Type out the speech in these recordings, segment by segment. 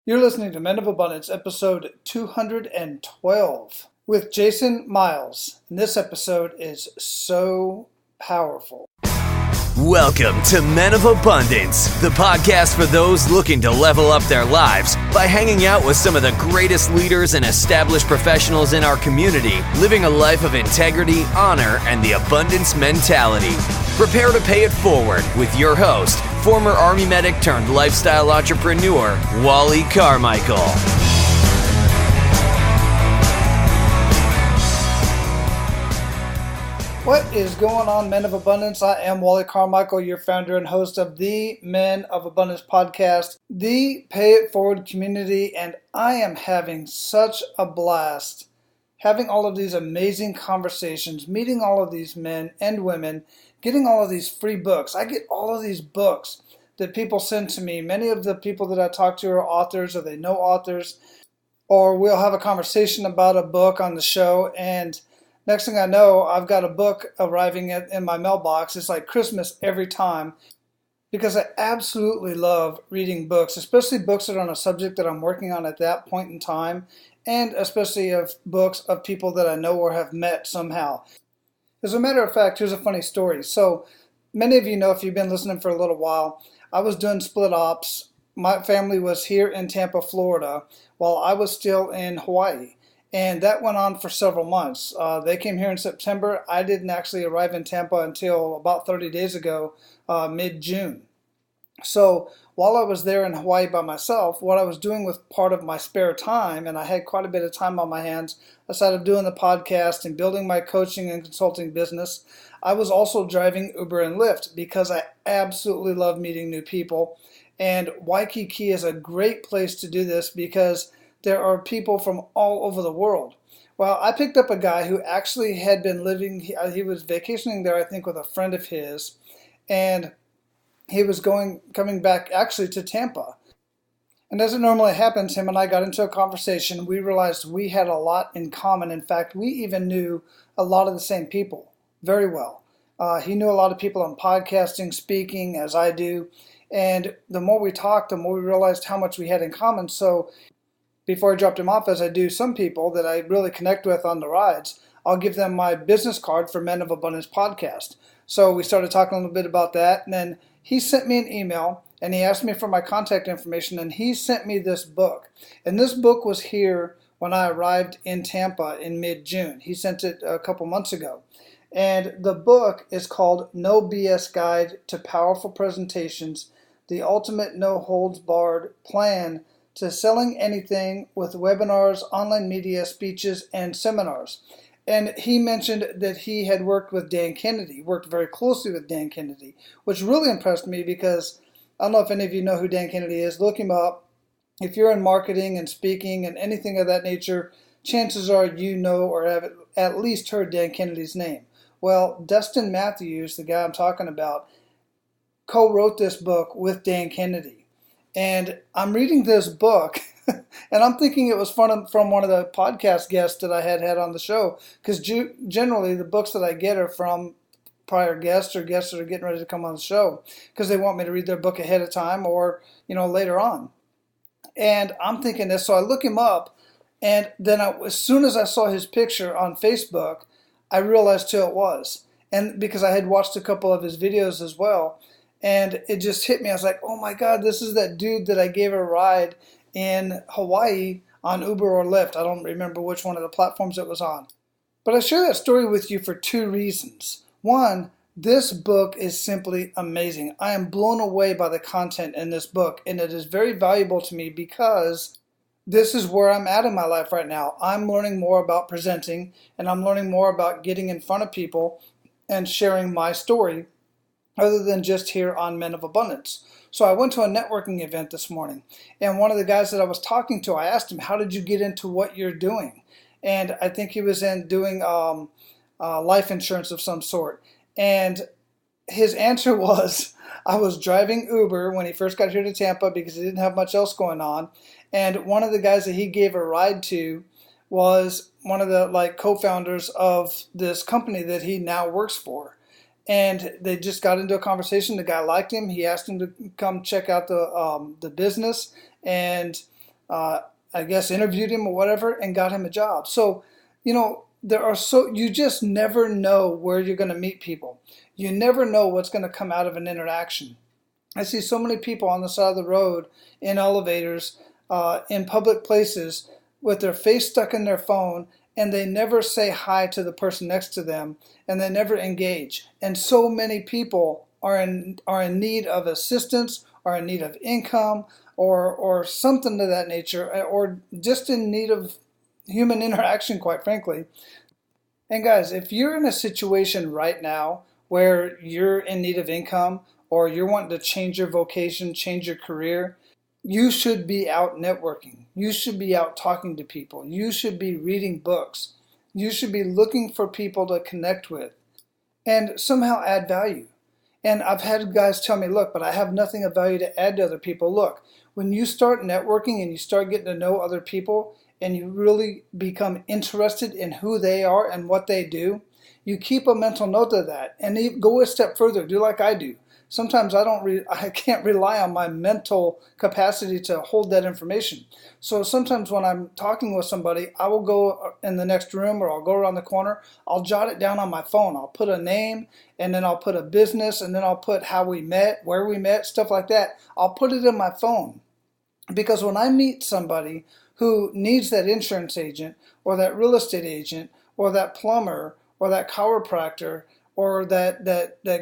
You're listening to Men of Abundance, episode 212 with Jason Miles. And this episode is so powerful. Welcome to Men of Abundance, the podcast for those looking to level up their lives by hanging out with some of the greatest leaders and established professionals in our community, living a life of integrity, honor, and the abundance mentality. Prepare to pay it forward with your host, former Army medic turned lifestyle entrepreneur, Wally Carmichael. What is going on, Men of Abundance? I am Wally Carmichael, your founder and host of the Men of Abundance podcast, the Pay It Forward community, and I am having such a blast having all of these amazing conversations, meeting all of these men and women, getting all of these free books. I get all of these books that people send to me. Many of the people that I talk to are authors, or they know authors, or we'll have a conversation about a book on the show, and next thing I know, I've got a book arriving in my mailbox. It's like Christmas every time, because I absolutely love reading books, especially books that are on a subject that I'm working on at that point in time, and especially of books of people that I know or have met somehow. As a matter of fact, here's a funny story. So many of you know, if you've been listening for a little while, I was doing split ops. My family was here in Tampa, Florida, while I was still in Hawaii. And that went on for several months. They came here in September. I didn't actually arrive in Tampa until about 30 days ago, mid-June. So while I was there in Hawaii by myself, what I was doing with part of my spare time, and I had quite a bit of time on my hands, aside of doing the podcast and building my coaching and consulting business, I was also driving Uber and Lyft because I absolutely love meeting new people. And Waikiki is a great place to do this because there are people from all over the world. Well, I picked up a guy who actually had been living, he was vacationing there, I think, with a friend of his, and he was coming back actually to Tampa. And as it normally happens, him and I got into a conversation. We realized we had a lot in common. In fact, we even knew a lot of the same people very well. He knew a lot of people on podcasting, speaking, as I do. And the more we talked, the more we realized how much we had in common. So before I dropped him off, as I do some people that I really connect with on the rides, I'll give them my business card for Men of Abundance podcast. So we started talking a little bit about that, and then he sent me an email, and he asked me for my contact information, and he sent me this book. And this book was here when I arrived in Tampa in mid-June. He sent it a couple months ago. And the book is called No BS Guide to Powerful Presentations, the Ultimate No-Holds-Barred Plan to Selling Anything with Webinars, Online Media, Speeches, and Seminars. And he mentioned that he had worked with Dan Kennedy, worked very closely with Dan Kennedy, which really impressed me because I don't know if any of you know who Dan Kennedy is. Look him up. If you're in marketing and speaking and anything of that nature, chances are you know or have at least heard Dan Kennedy's name. Well, Dustin Matthews, the guy I'm talking about, co-wrote this book with Dan Kennedy. And I'm reading this book, and I'm thinking it was from one of the podcast guests that I had on the show, because generally the books that I get are from prior guests or guests that are getting ready to come on the show, because they want me to read their book ahead of time or, later on. And I'm thinking this, so I look him up, and then as soon as I saw his picture on Facebook, I realized who it was. And because I had watched a couple of his videos as well, and it just hit me. I was like, oh my God, this is that dude that I gave a ride in Hawaii on Uber or Lyft. I don't remember which one of the platforms it was on. But I share that story with you for two reasons. One, this book is simply amazing. I am blown away by the content in this book, and it is very valuable to me because this is where I'm at in my life right now. I'm learning more about presenting, and I'm learning more about getting in front of people and sharing my story, other than just here on Men of Abundance. So I went to a networking event this morning, and one of the guys that I was talking to, I asked him, how did you get into what you're doing? And I think he was in doing life insurance of some sort. And his answer was, I was driving Uber when he first got here to Tampa because he didn't have much else going on. And one of the guys that he gave a ride to was one of the co-founders of this company that he now works for. And they just got into a conversation. The guy liked him. He asked him to come check out the business. And I guess interviewed him or whatever and got him a job. So, you just never know where you're going to meet people. You never know what's going to come out of an interaction. I see so many people on the side of the road, in elevators, in public places, with their face stuck in their phone, and they never say hi to the person next to them, and they never engage. And so many people are in need of assistance, are in need of income, or something to that nature, or just in need of human interaction, quite frankly. And guys, if you're in a situation right now where you're in need of income, or you're wanting to change your vocation, change your career, you should be out networking. You should be out talking to people. You should be reading books. You should be looking for people to connect with and somehow add value. And I've had guys tell me, look, but I have nothing of value to add to other people. Look, when you start networking and you start getting to know other people and you really become interested in who they are and what they do, you keep a mental note of that and go a step further. Do like I do. Sometimes I can't rely on my mental capacity to hold that information. So sometimes when I'm talking with somebody, I will go in the next room or I'll go around the corner. I'll jot it down on my phone. I'll put a name and then I'll put a business and then I'll put how we met, where we met, stuff like that. I'll put it in my phone. Because when I meet somebody who needs that insurance agent or that real estate agent or that plumber or that chiropractor, or that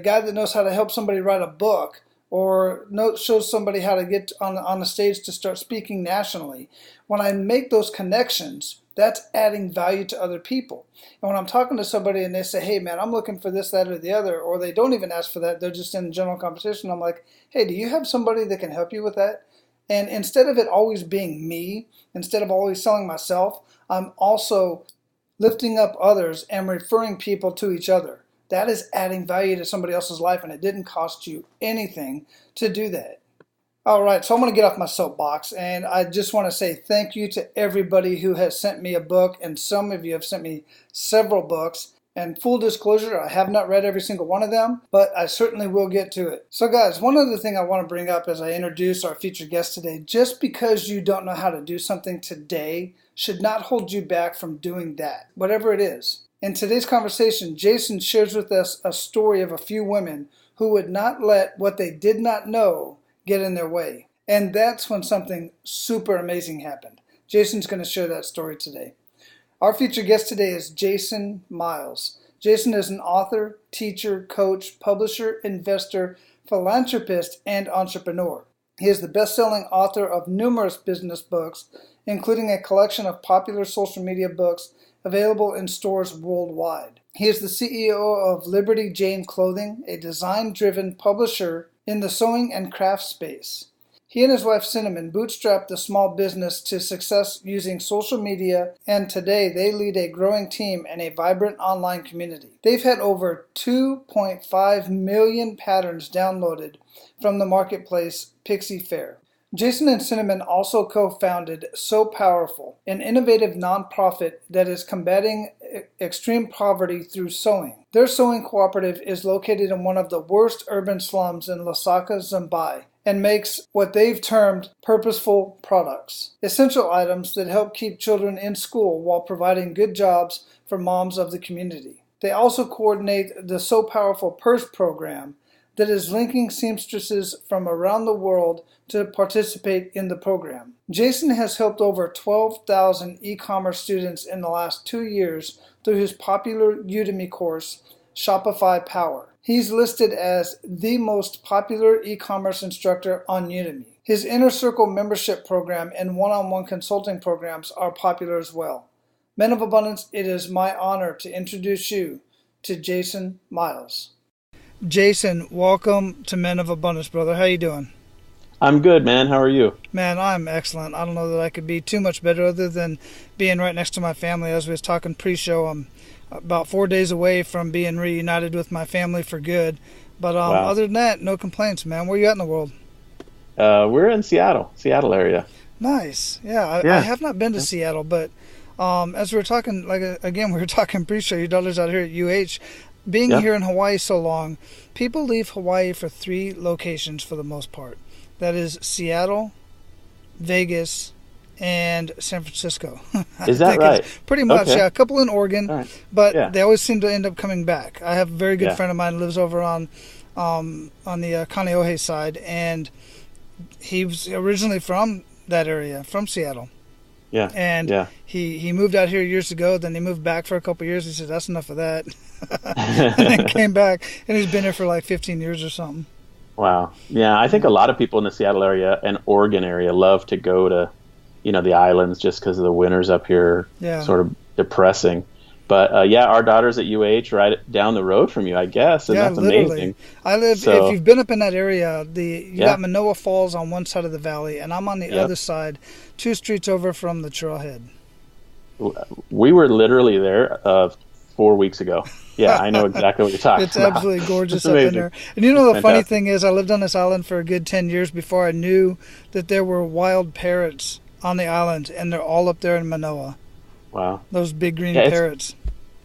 guy that knows how to help somebody write a book, or shows somebody how to get on the stage to start speaking nationally. When I make those connections, that's adding value to other people. And when I'm talking to somebody and they say, hey man, I'm looking for this, that, or the other, or they don't even ask for that, they're just in general conversation, I'm like, hey, do you have somebody that can help you with that? And instead of it always being me, instead of always selling myself, I'm also lifting up others and referring people to each other. That is adding value to somebody else's life, and it didn't cost you anything to do that. All right, so I'm going to get off my soapbox, and I just want to say thank you to everybody who has sent me a book, and some of you have sent me several books. And full disclosure, I have not read every single one of them, but I certainly will get to it. So guys, one other thing I want to bring up as I introduce our featured guest today, just because you don't know how to do something today should not hold you back from doing that, whatever it is. In today's conversation, Jason shares with us a story of a few women who would not let what they did not know get in their way. And that's when something super amazing happened. Jason's going to share that story today. Our featured guest today is Jason Miles. Jason is an author, teacher, coach, publisher, investor, philanthropist, and entrepreneur. He is the best-selling author of numerous business books, including a collection of popular social media books available in stores worldwide. He is the CEO of Liberty Jane Clothing, a design-driven publisher in the sewing and craft space. He and his wife Cinnamon bootstrapped the small business to success using social media, and today they lead a growing team and a vibrant online community. They've had over 2.5 million patterns downloaded from the marketplace Pixie Fair. Jason and Cinnamon also co-founded So Powerful, an innovative nonprofit that is combating extreme poverty through sewing. Their sewing cooperative is located in one of the worst urban slums in Lusaka, Zimbabwe, and makes what they've termed purposeful products, essential items that help keep children in school while providing good jobs for moms of the community. They also coordinate the So Powerful Purse program that is linking seamstresses from around the world to participate in the program. Jason has helped over 12,000 e-commerce students in the last 2 years through his popular Udemy course, Shopify Power. He's listed as the most popular e-commerce instructor on Udemy. His Inner Circle membership program and one-on-one consulting programs are popular as well. Men of Abundance, it is my honor to introduce you to Jason Miles. Jason, welcome to Men of Abundance, brother. How you doing? I'm good, man. How are you? Man, I'm excellent. I don't know that I could be too much better other than being right next to my family. As we was talking pre-show, I'm about 4 days away from being reunited with my family for good. But Wow. Other than that, no complaints, man. Where you at in the world? We're in Seattle area. Nice. Yeah, I Yeah. have not been to Seattle, but as we were talking, we were talking pre-show, your daughter's out here at UH. Being Yeah. here in Hawaii so long, people leave Hawaii for 3 locations for the most part. That is Seattle, Vegas, and San Francisco. Is that right? Pretty much, Okay. yeah. A couple in Oregon, Right. but Yeah. they always seem to end up coming back. I have a very good Yeah. friend of mine who lives over on the Kaneohe side, and he was originally from that area, from Seattle. Yeah. And yeah. he moved out here years ago. Then he moved back for a couple of years. He said, "That's enough of that," and then came back, and he's been here for like 15 years or something. Wow. Yeah, I think a lot of people in the Seattle area and Oregon area love to go to, the islands just because of the winters up here, Yeah. sort of depressing. But yeah, our daughter's at UH right down the road from you, I guess, and Yeah, that's literally. amazing. I live. So- If you've been up in that area, you Yeah. got Manoa Falls on one side of the valley, and I'm on the Yep. other side, 2 streets over from the trailhead. We were literally there 4 weeks ago. Yeah, I know exactly what you're talking It's about. absolutely gorgeous It's up in amazing. there. And you know the funny Fantastic. thing is, I lived on this island for a good 10 years before I knew that there were wild parrots on the island, and they're all up there in Manoa. Wow. Those big green Yeah, parrots.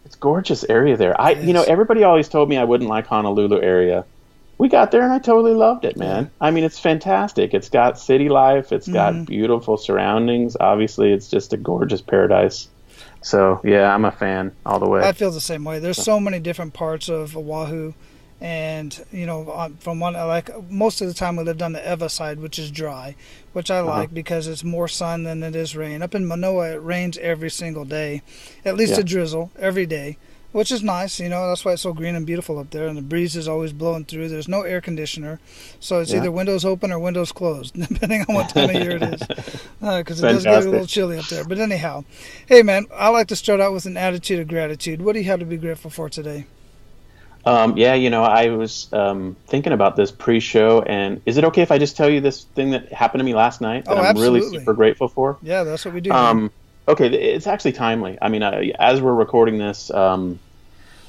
It's gorgeous area there. It is. Everybody always told me I wouldn't like Honolulu area. We got there and I totally loved it, man. I mean, it's fantastic. It's got city life. It's got beautiful surroundings. Obviously, it's just a gorgeous paradise. So, yeah, I'm a fan all the way. I feel the same way. There's so many different parts of Oahu, and from one, like most of the time we lived on the Ewa side, which is dry, which I like because it's more sun than it is rain. Up in Manoa, it rains every single day, at least Yeah. a drizzle every day, which is nice. That's why it's so green and beautiful up there, and the breeze is always blowing through. There's no air conditioner, so it's Yeah. either windows open or windows closed, depending on what time of year it is, because it does get a Fantastic. little chilly up there. But anyhow, hey man, I like to start out with an attitude of gratitude. What do you have to be grateful for today? Yeah, I was thinking about this pre-show, and is it okay if I just tell you this thing that happened to me last night that Oh, I'm really absolutely. super grateful for? Yeah, that's what we do. Man. Okay, it's actually timely. I mean, as we're recording this, a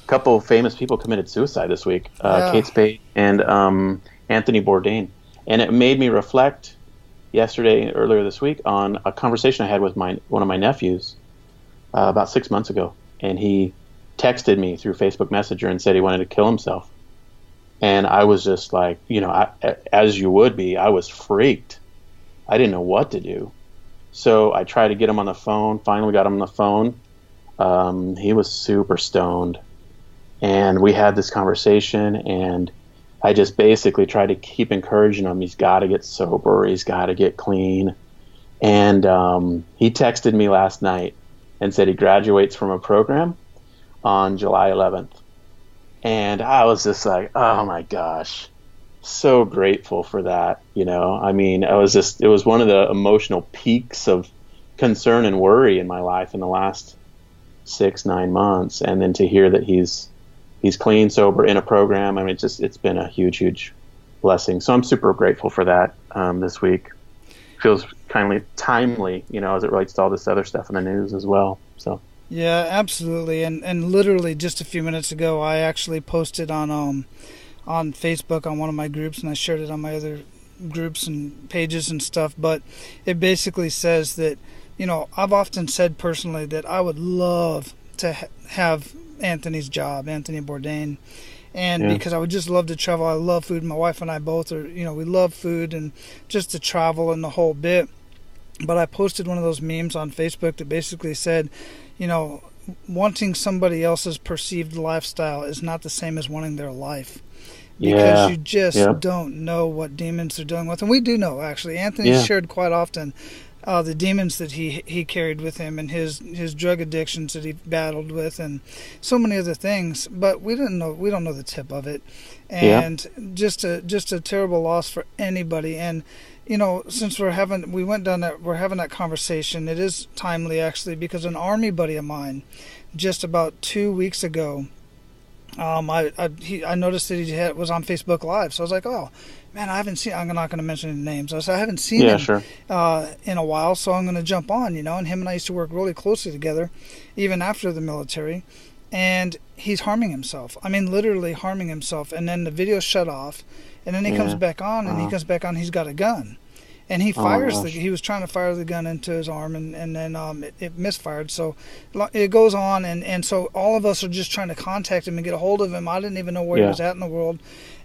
couple famous people committed suicide this week, Yeah. Kate Spade and Anthony Bourdain. And it made me reflect earlier this week, on a conversation I had with one of my nephews about 6 months ago. And he texted me through Facebook Messenger and said he wanted to kill himself. And I was just like, as you would be, I was freaked. I didn't know what to do. So I tried to get him on the phone, finally got him on the phone. He was super stoned. And we had this conversation, and I just basically tried to keep encouraging him. He's got to get sober. He's got to get clean. And he texted me last night and said he graduates from a program on July 11th. And I was just like, oh my gosh, so grateful for that. I mean, it was one of the emotional peaks of concern and worry in my life in the last 6-9 months. And then to hear that he's clean, sober, in a program, I mean, it's been a huge blessing. So I'm super grateful for that this week. Feels kindly timely, as it relates to all this other stuff in the news as well. So. Yeah, absolutely. And literally just a few minutes ago, I actually posted on Facebook on one of my groups, and I shared it on my other groups and pages and stuff. But it basically says that, I've often said personally that I would love to have Anthony's job, Anthony Bourdain. And because I would just love to travel. I love food. My wife and I both are, we love food and just to travel and the whole bit. But I posted one of those memes on Facebook that basically said, wanting somebody else's perceived lifestyle is not the same as wanting their life. Because you just don't know what demons they're dealing with. And we do know, actually. Anthony shared quite often the demons that he carried with him, and his drug addictions that he battled with, and so many other things. But we don't know the tip of it. And just a terrible loss for anybody. And since we're having that conversation, it is timely actually, because an Army buddy of mine, just about 2 weeks ago, I noticed that he was on Facebook Live. So I was like, oh man, I haven't seen. I'm not going to mention any names. I said I haven't seen him in a while, so I'm going to jump on. And him and I used to work really closely together, even after the military. And he's harming himself. I mean, literally harming himself. And then the video shut off. And then he comes back on, and he's got a gun. And he fires he was trying to fire the gun into his arm, and then it misfired. So it goes on, and so all of us are just trying to contact him and get a hold of him. I didn't even know where he was at in the world.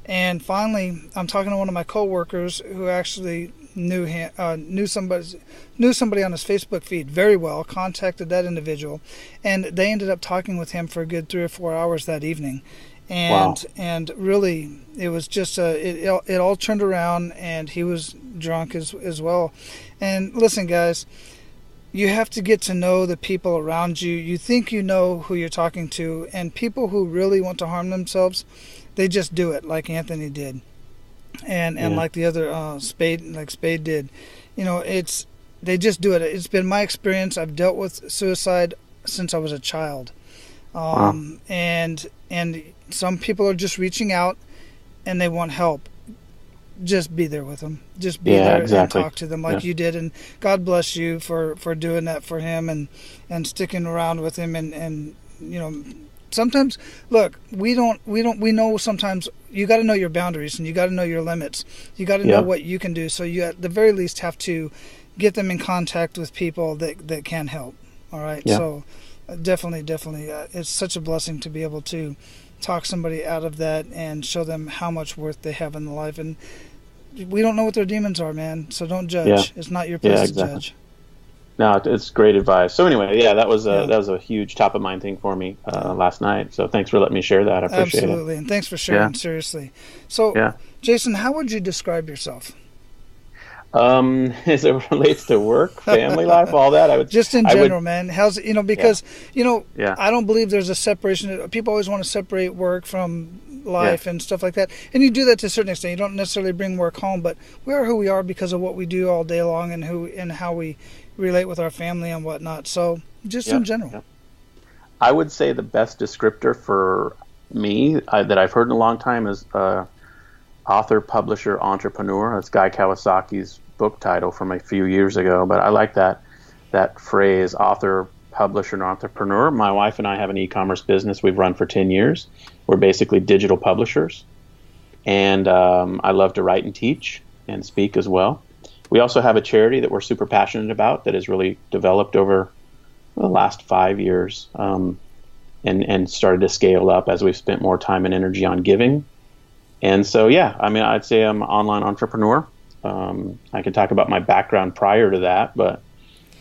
And finally, I'm talking to one of my coworkers who actually knew somebody on his Facebook feed very well, contacted that individual, and they ended up talking with him for a good 3 or 4 hours that evening. And Wow. and really, it was just it all turned around, and he was drunk as well. And listen, guys, you have to get to know the people around you. You think you know who you're talking to, and people who really want to harm themselves, they just do it, like Anthony did, and like the other Spade did. You know, they just do it. It's been my experience. I've dealt with suicide since I was a child. And some people are just reaching out and they want help. Just be there with them. Just be there exactly. and talk to them like you did. And God bless you for doing that for him and sticking around with him. And you know, sometimes, look, we know sometimes you got to know your boundaries and you got to know your limits. You got to know what you can do. So you at the very least have to get them in contact with people that can help. All right. Yeah. So definitely, it's such a blessing to be able to talk somebody out of that and show them how much worth they have in life. And we don't know what their demons are, man. So don't judge. Yeah. It's not your place exactly. to judge. No, it's great advice. So anyway, that was a huge top of mind thing for me last night. So thanks for letting me share that. I appreciate it. Absolutely, and thanks for sharing. Seriously. So, Jason, how would you describe yourself? As it relates to work, family life, all that, I would just in general, man. How's because I don't believe there's a separation. People always want to separate work from life and stuff like that, and you do that to a certain extent. You don't necessarily bring work home, but we are who we are because of what we do all day long and how we relate with our family and whatnot. So, just in general, I would say the best descriptor for me that I've heard in a long time is author, publisher, entrepreneur. That's Guy Kawasaki's book title from a few years ago, but I like that phrase, author, publisher, and entrepreneur. My wife and I have an e-commerce business we've run for 10 years. We're basically digital publishers, and I love to write and teach and speak as well. We also have a charity that we're super passionate about that has really developed over the last 5 years and started to scale up as we've spent more time and energy on giving. And so, I'd say I'm an online entrepreneur. I can talk about my background prior to that, but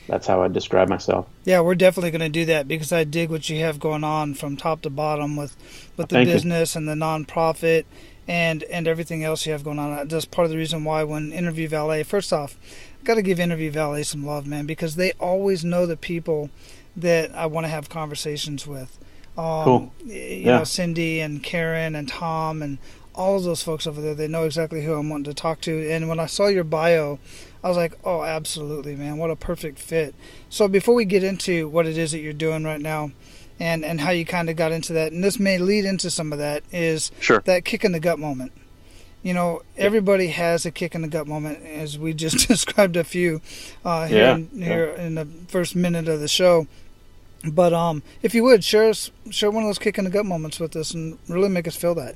that's how I describe myself. Yeah, we're definitely going to do that because I dig what you have going on from top to bottom with the business and the nonprofit and everything else you have going on. That's part of the reason why when Interview Valet, first off, I've got to give Interview Valet some love, man, because they always know the people that I want to have conversations with. Cool. You know, Cindy and Karen and Tom and all of those folks over there, they know exactly who I'm wanting to talk to. And when I saw your bio, I was like, oh, absolutely, man. What a perfect fit. So before we get into what it is that you're doing right now and how you kind of got into that, and this may lead into some of that, is that kick in the gut moment. You know, everybody has a kick in the gut moment, as we just described a few here in the first minute of the show. But if you would, share one of those kick in the gut moments with us and really make us feel that.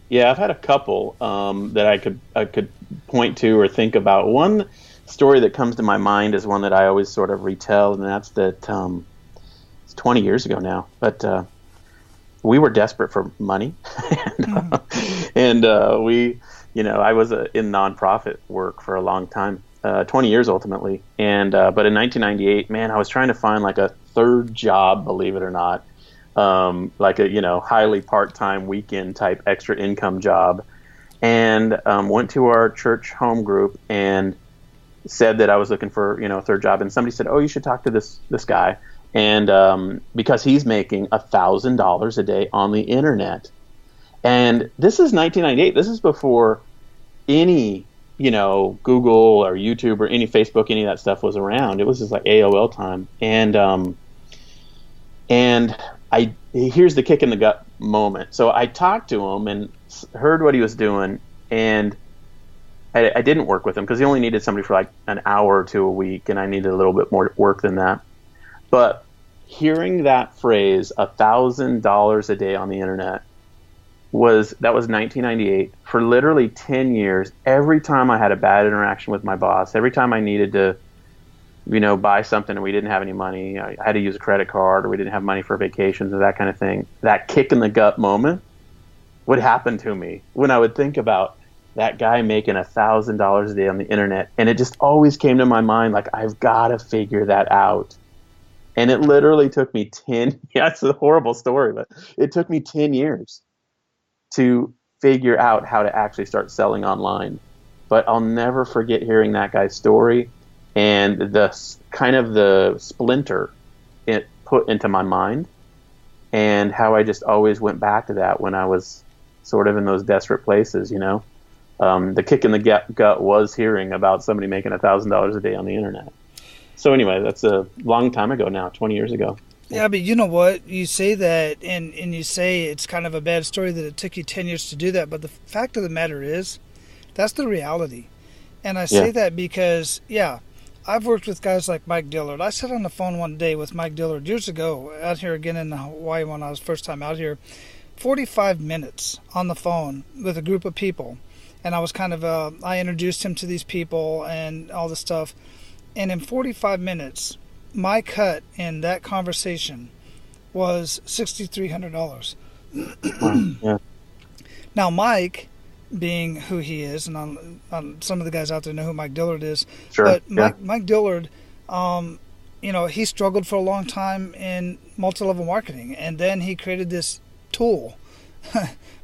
Yeah, I've had a couple that I could point to or think about. One story that comes to my mind is one that I always sort of retell, and that's that it's 20 years ago now, but we were desperate for money, and we, I was in nonprofit work for a long time, 20 years ultimately, and but in 1998, man, I was trying to find like a third job, believe it or not. Like a highly part-time weekend type extra income job, and went to our church home group and said that I was looking for a third job, and somebody said, oh, you should talk to this guy, and because he's making $1,000 a day on the internet. And this is 1998. This is before any Google or YouTube or any Facebook, any of that stuff was around. It was just like AOL time, and here's the kick in the gut moment. So I talked to him and heard what he was doing, and I didn't work with him because he only needed somebody for like an hour or two a week, and I needed a little bit more work than that. But hearing that phrase, $1,000 a day on the internet, was 1998. For literally 10 years, every time I had a bad interaction with my boss, every time I needed to buy something and we didn't have any money, I had to use a credit card, or we didn't have money for vacations or that kind of thing, that kick in the gut moment would happen to me when I would think about that guy making $1,000 a day on the internet. And it just always came to my mind, like, I've got to figure that out. And it literally took me 10, yeah, it's a horrible story, but it took me 10 years to figure out how to actually start selling online. But I'll never forget hearing that guy's story and the kind of the splinter it put into my mind, and how I just always went back to that when I was sort of in those desperate places, you know. The kick in the gut was hearing about somebody making $1,000 a day on the internet. So anyway, that's a long time ago now, 20 years ago. Yeah, but you know what? You say that, and you say it's kind of a bad story that it took you 10 years to do that, but the fact of the matter is, that's the reality. And I say that because, I've worked with guys like Mike Dillard. I sat on the phone one day with Mike Dillard years ago, out here again in Hawaii when I was first time out here, 45 minutes on the phone with a group of people. And I was kind of, I introduced him to these people and all this stuff. And in 45 minutes, my cut in that conversation was $6,300. Yeah. Now, Mike, being who he is, and some of the guys out there know who Mike Dillard is, Sure. But Mike Dillard, he struggled for a long time in multi-level marketing, and then he created this tool,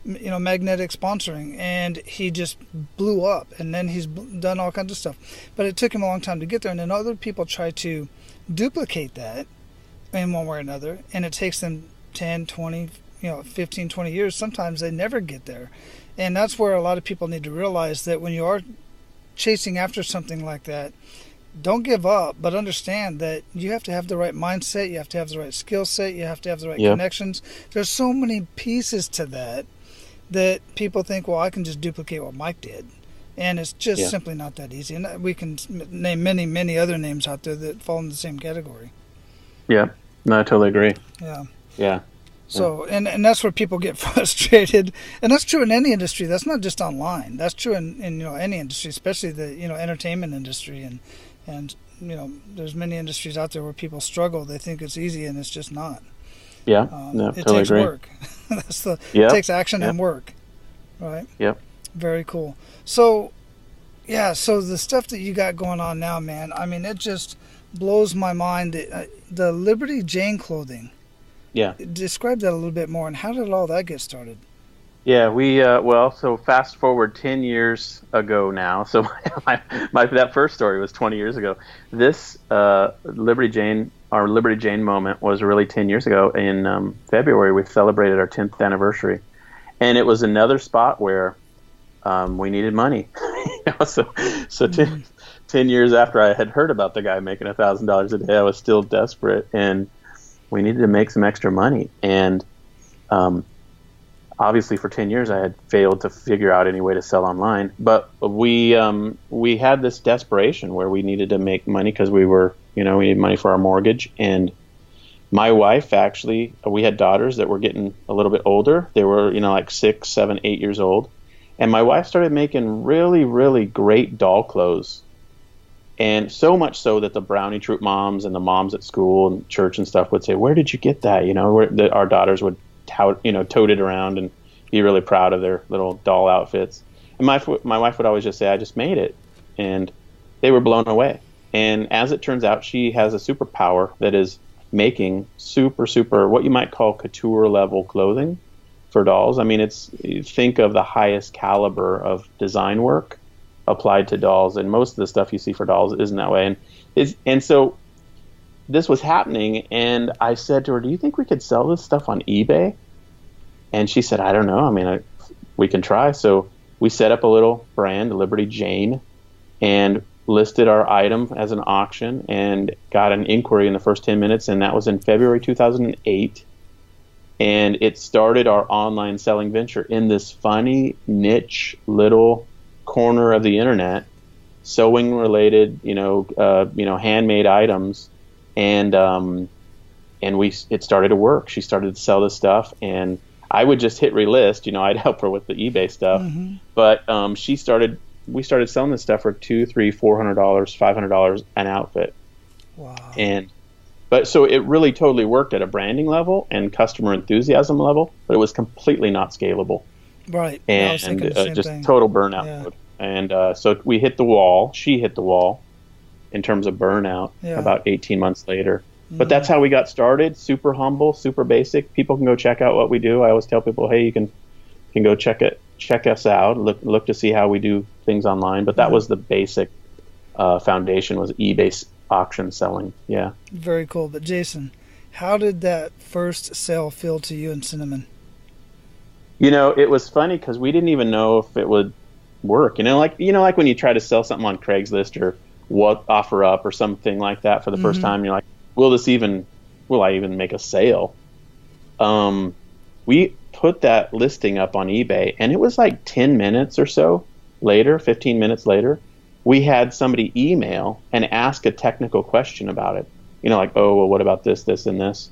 magnetic sponsoring, and he just blew up, and then he's done all kinds of stuff. But it took him a long time to get there, and then other people try to duplicate that in one way or another, and it takes them 10, 20, 15, 20 years. Sometimes they never get there. And that's where a lot of people need to realize that when you are chasing after something like that, don't give up, but understand that you have to have the right mindset, you have to have the right skill set, you have to have the right connections. There's so many pieces to that people think, well, I can just duplicate what Mike did. And it's just simply not that easy. And we can name many, many other names out there that fall in the same category. Yeah, no, I totally agree. Yeah. So, and that's where people get frustrated, and that's true in any industry. That's not just online. That's true in any industry, especially the entertainment industry, and there's many industries out there where people struggle. They think it's easy, and it's just not. Yeah, it totally takes agree. work. It takes action and work, right? Yep. Very cool. So, so the stuff that you got going on now, man. I mean, it just blows my mind. The Liberty Jane clothing. Yeah. Describe that a little bit more, and how did all that get started? Yeah, we so fast forward 10 years ago now. So my that first story was 20 years ago. This Liberty Jane moment was really 10 years ago. In February, we celebrated our 10th anniversary, and it was another spot where we needed money. So 10 years after I had heard about the guy making $1,000 a day, I was still desperate, and we needed to make some extra money. And obviously for 10 years I had failed to figure out any way to sell online. But we had this desperation where we needed to make money because we needed money for our mortgage. And my wife, actually, we had daughters that were getting a little bit older. They were, like 6, 7, 8 years old. And my wife started making really, really great doll clothes. And so much so that the Brownie Troop moms and the moms at school and church and stuff would say, "Where did you get that?" Our daughters would tote it around and be really proud of their little doll outfits. And my wife would always just say, "I just made it," and they were blown away. And as it turns out, she has a superpower that is making super, super what you might call couture level clothing for dolls. I mean, think of the highest caliber of design work applied to dolls, and most of the stuff you see for dolls isn't that way. And so this was happening, and I said to her, "Do you think we could sell this stuff on eBay?" And she said, "I don't know. I mean, we can try." So we set up a little brand, Liberty Jane, and listed our item as an auction and got an inquiry in the first 10 minutes, and that was in February 2008. And it started our online selling venture in this funny niche little corner of the internet, sewing related, handmade items, and it started to work. She started to sell this stuff, and I would just hit relist. I'd help her with the eBay stuff, but we started selling this stuff for $200, $300, $400, $500 an outfit. Wow. But so it really totally worked at a branding level and customer enthusiasm level, but it was completely not scalable. Right. Yeah, I was thinking and the same just thing. total burnout Yeah. mode. And so we hit the wall. She hit the wall in terms of burnout Yeah. about 18 months later. But that's Mm. how we got started. Super humble, super basic. People can go check out what we do. I always tell people, hey, you can go check us out, look to see how we do things online. But that Mm. was the basic foundation, was eBay auction selling. Yeah. Very cool. But Jason, how did that first sale feel to you and Cinnamon? It was funny because we didn't even know if it would work. Like when you try to sell something on Craigslist or what offer up or something like that for the first Mm-hmm. time, you're like, will I even make a sale? We put that listing up on eBay, and it was like 10 minutes or so later, 15 minutes later, we had somebody email and ask a technical question about it. Like, oh, well, what about this, this, and this?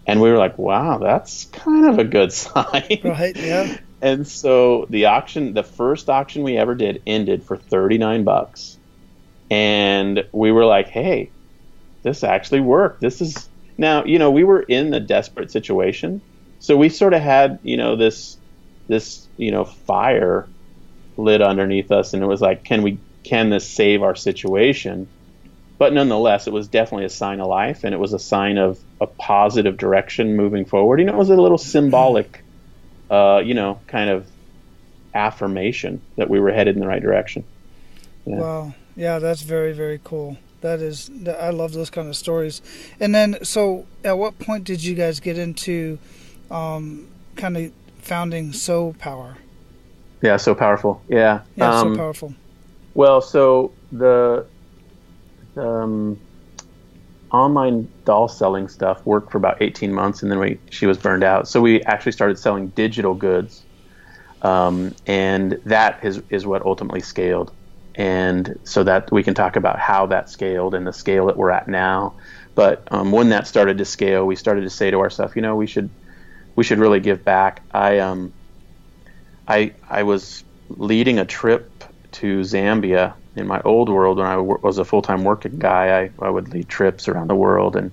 And we were like, wow, that's kind of a good sign. Right. Yeah. And so the first auction we ever did ended for $39. And we were like, hey, this actually worked. Now, we were in a desperate situation. So we sort of had, this fire lit underneath us. And it was like, can this save our situation? But nonetheless, it was definitely a sign of life, and it was a sign of a positive direction moving forward. It was a little symbolic, kind of affirmation that we were headed in the right direction. Yeah. Wow. Yeah, that's very, very cool. I love those kind of stories. And then, so at what point did you guys get into kind of founding So Power? Yeah, so powerful. Yeah. Yeah, So Powerful. Well, so the online doll selling stuff worked for about 18 months, and then she was burned out. So we actually started selling digital goods, and that is what ultimately scaled. And so that we can talk about how that scaled and the scale that we're at now. But when that started to scale, we started to say to ourselves, we should really give back. I was leading a trip to Zambia in my old world when I was a full-time working guy. I would lead trips around the world, and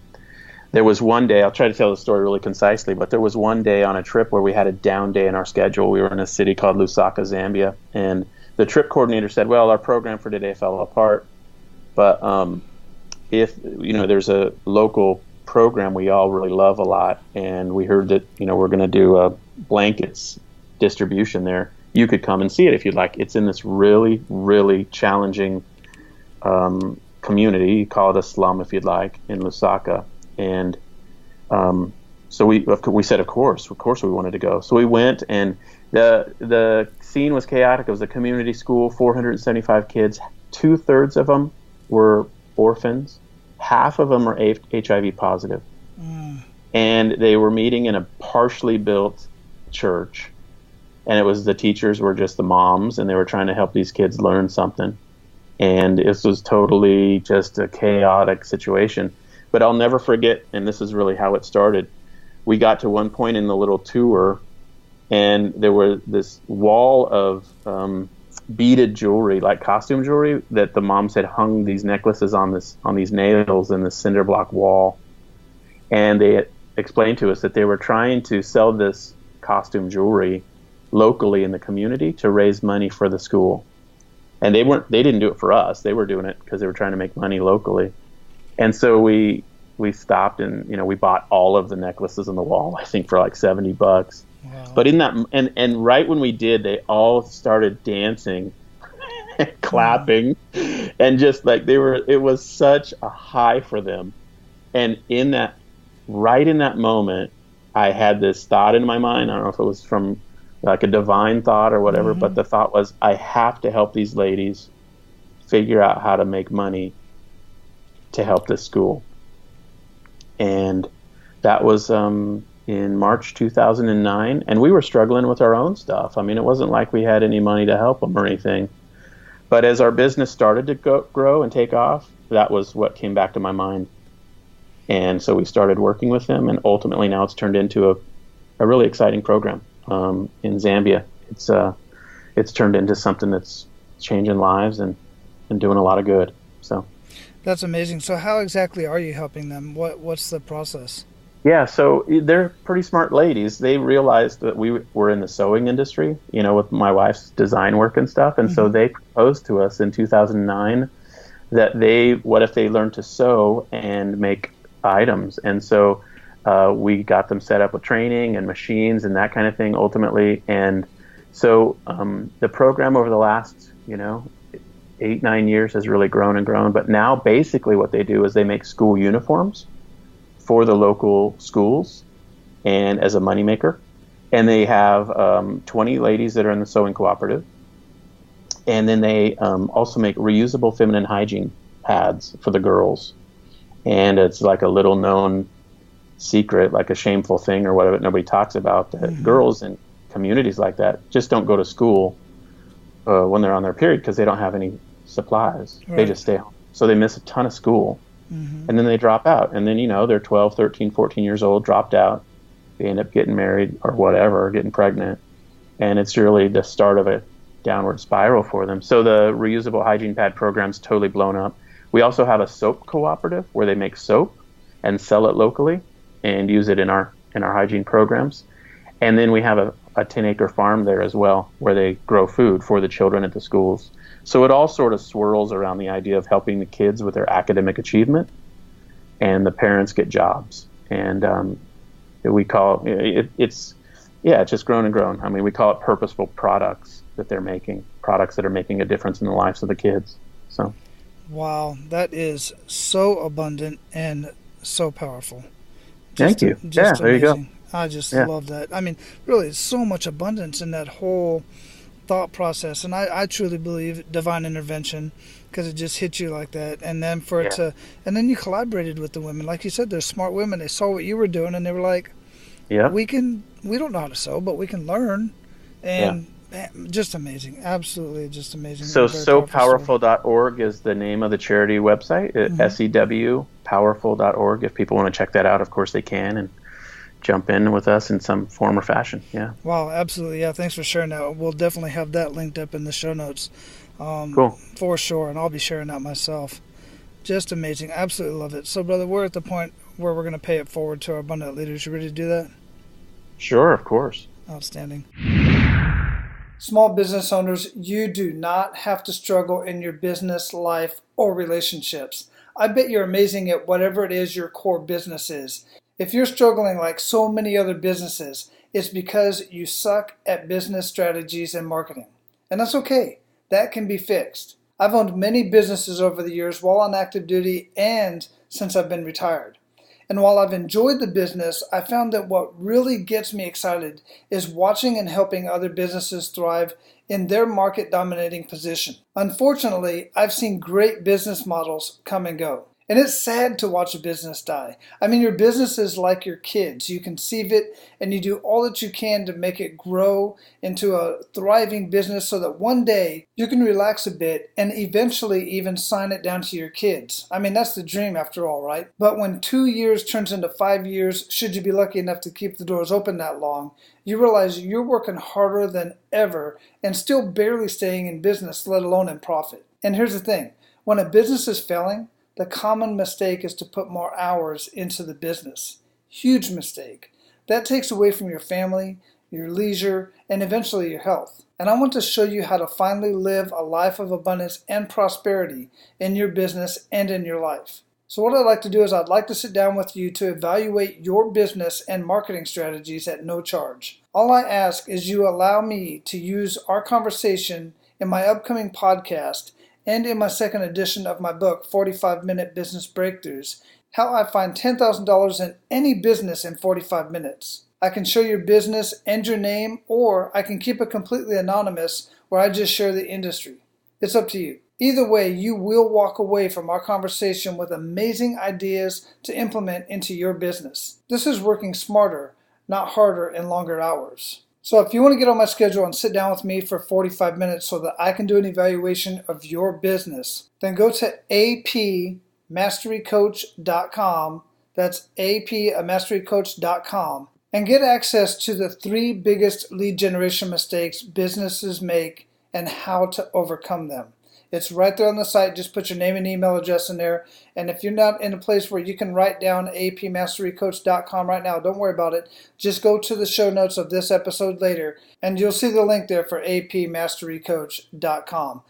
there was one day, I'll try to tell the story really concisely, but there was one day on a trip where we had a down day in our schedule. We were in a city called Lusaka, Zambia, and the trip coordinator said, well, our program for today fell apart, but if there's a local program we all really love a lot, and we heard that we're going to do a blankets distribution there, you could come and see it if you'd like. It's in this really, really challenging community. You call it a slum if you'd like, in Lusaka. And so we said, of course we wanted to go. So we went, and the scene was chaotic. It was a community school, 475 kids. 2/3 of them were orphans. Half of them are HIV positive. And they were meeting in a partially built church. And the teachers were just the moms, and they were trying to help these kids learn something. And this was totally just a chaotic situation. But I'll never forget, and this is really how it started. We got to one point in the little tour, and there was this wall of beaded jewelry, like costume jewelry, that the moms had hung these necklaces on these nails in the cinder block wall. And they explained to us that they were trying to sell this costume jewelry locally in the community to raise money for the school. And they didn't do it for us. They were doing it because they were trying to make money locally. And so we stopped, and we bought all of the necklaces on the wall, I think for like $70. Wow. But in that and right when we did, they all started dancing and clapping, and just like it was such a high for them. And right in that moment, I had this thought in my mind. I don't know if it was from like a divine thought or whatever, but the thought was, I have to help these ladies figure out how to make money to help this school. And that was in March 2009, and we were struggling with our own stuff. I mean, it wasn't like we had any money to help them or anything. But as our business started to grow and take off, that was what came back to my mind. And so we started working with them, and ultimately now it's turned into a really exciting program in Zambia. It's turned into something that's changing lives and doing a lot of good. So That's amazing. So how exactly are you helping them? What's the process? Yeah, so they're pretty smart ladies. They realized that we were in the sewing industry, with my wife's design work and stuff. And so Mm-hmm. they proposed to us in 2009 that what if they learned to sew and make items? And so we got them set up with training and machines and that kind of thing ultimately. And so the program over the last, 8, 9 years has really grown and grown. But now basically what they do is they make school uniforms for the local schools and as a moneymaker. And they have 20 ladies that are in the sewing cooperative. And then they also make reusable feminine hygiene pads for the girls. And it's like a little known secret, like a shameful thing or whatever that nobody talks about, that girls in communities like that just don't go to school when they're on their period because they don't have any supplies. Right. They just stay home. So they miss a ton of school. And then they drop out. And then, they're 12, 13, 14 years old, dropped out. They end up getting married or whatever, getting pregnant. And it's really the start of a downward spiral for them. So the reusable hygiene pad program's totally blown up. We also have a soap cooperative where they make soap and sell it locally and use it in our hygiene programs. And then we have a 10-acre farm there as well where they grow food for the children at the schools. So it all sort of swirls around the idea of helping the kids with their academic achievement, and the parents get jobs. And we call it's just grown and grown. I mean, we call it purposeful products that they're making, products that are making a difference in the lives of the kids. So, wow, that is so abundant and so powerful. Thank you. Yeah, there you go. I just love that. I mean, really, so much abundance in that whole thought process, and I truly believe divine intervention, because it just hits you like that. And then and then you collaborated with the women, like you said, they're smart women. They saw what you were doing, and they were like, we don't know how to sew, but we can learn. And man, just amazing, absolutely just amazing. So sewpowerful.org is the name of the charity website. SEWpowerful.org. If people want to check that out, of course they can, and jump in with us in some form or fashion. Yeah. Wow, absolutely. Yeah, thanks for sharing that. We'll definitely have that linked up in the show notes. Cool. For sure, and I'll be sharing that myself. Just amazing. Absolutely love it. So, brother, we're at the point where we're going to pay it forward to our abundant leaders. You ready to do that? Sure, of course. Outstanding. Small business owners, you do not have to struggle in your business, life, or relationships. I bet you're amazing at whatever it is your core business is. If you're struggling like so many other businesses, it's because you suck at business strategies and marketing. And that's okay. That can be fixed. I've owned many businesses over the years while on active duty and since I've been retired. And while I've enjoyed the business, I found that what really gets me excited is watching and helping other businesses thrive in their market dominating position. Unfortunately, I've seen great business models come and go. And it's sad to watch a business die. I mean, your business is like your kids. You conceive it and you do all that you can to make it grow into a thriving business so that one day you can relax a bit and eventually even sign it down to your kids. I mean, that's the dream after all, right? But when 2 years turns into 5 years, should you be lucky enough to keep the doors open that long, you realize you're working harder than ever and still barely staying in business, let alone in profit. And here's the thing, when a business is failing, the common mistake is to put more hours into the business. Huge mistake. That takes away from your family, your leisure, and eventually your health. And I want to show you how to finally live a life of abundance and prosperity in your business and in your life. So what I'd like to do is I'd like to sit down with you to evaluate your business and marketing strategies at no charge. All I ask is you allow me to use our conversation in my upcoming podcast and in my second edition of my book, 45-Minute Business Breakthroughs, how I find $10,000 in any business in 45 minutes. I can show your business and your name, or I can keep it completely anonymous where I just share the industry. It's up to you. Either way, you will walk away from our conversation with amazing ideas to implement into your business. This is working smarter, not harder and longer hours. So if you want to get on my schedule and sit down with me for 45 minutes so that I can do an evaluation of your business, then go to apmasterycoach.com. That's apmasterycoach.com and get access to the 3 biggest lead generation mistakes businesses make and how to overcome them. It's right there on the site. Just put your name and email address in there. And if you're not in a place where you can write down apmasterycoach.com right now, don't worry about it. Just go to the show notes of this episode later, and you'll see the link there for apmasterycoach.com.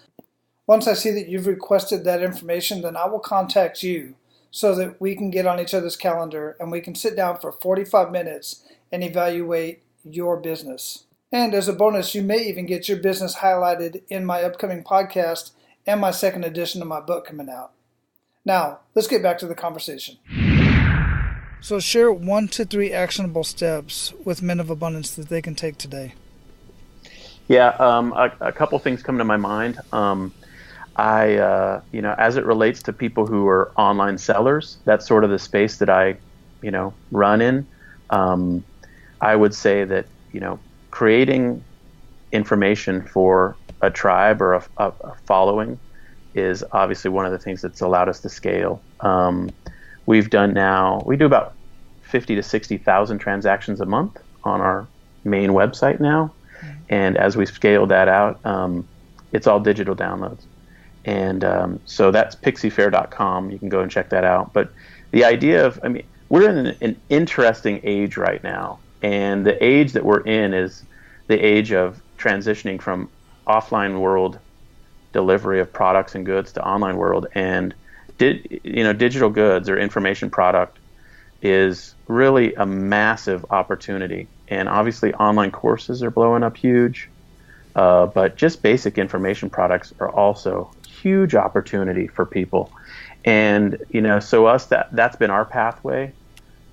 Once I see that you've requested that information, then I will contact you so that we can get on each other's calendar and we can sit down for 45 minutes and evaluate your business. And as a bonus, you may even get your business highlighted in my upcoming podcast and my second edition of my book coming out. Now, let's get back to the conversation. So share 1 to 3 actionable steps with Men of Abundance that they can take today. Yeah, a couple things come to my mind. As it relates to people who are online sellers, that's sort of the space that I, run in. I would say that, creating information for a tribe or a following is obviously one of the things that's allowed us to scale. We do about 50 to 60,000 transactions a month on our main website now. And as we scale that out, it's all digital downloads. And so that's pixiefair.com. You can go and check that out. But the idea of, we're in an interesting age right now. And the age that we're in is the age of transitioning from offline world delivery of products and goods to online world. And digital goods or information product is really a massive opportunity. And obviously online courses are blowing up huge. But just basic information products are also huge opportunity for people. And, so that's been our pathway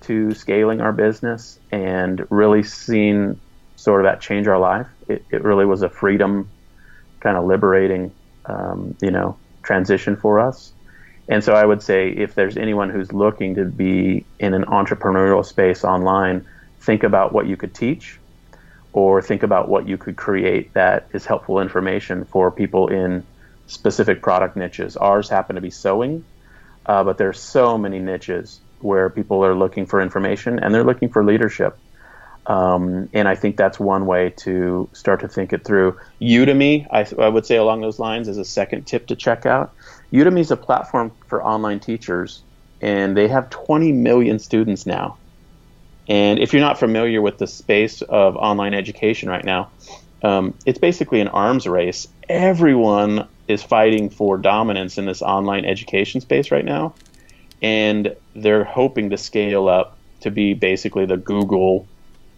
to scaling our business and really seeing sort of that change our life. It really was a freedom, kind of liberating, transition for us. And so I would say if there's anyone who's looking to be in an entrepreneurial space online, think about what you could teach or think about what you could create that is helpful information for people in specific product niches. Ours happen to be sewing, but there's so many niches where people are looking for information and they're looking for leadership. And I think that's one way to start to think it through. Udemy, I would say along those lines, is a second tip to check out. Udemy is a platform for online teachers, and they have 20 million students now. And if you're not familiar with the space of online education right now, it's basically an arms race. Everyone is fighting for dominance in this online education space right now. And they're hoping to scale up to be basically the Google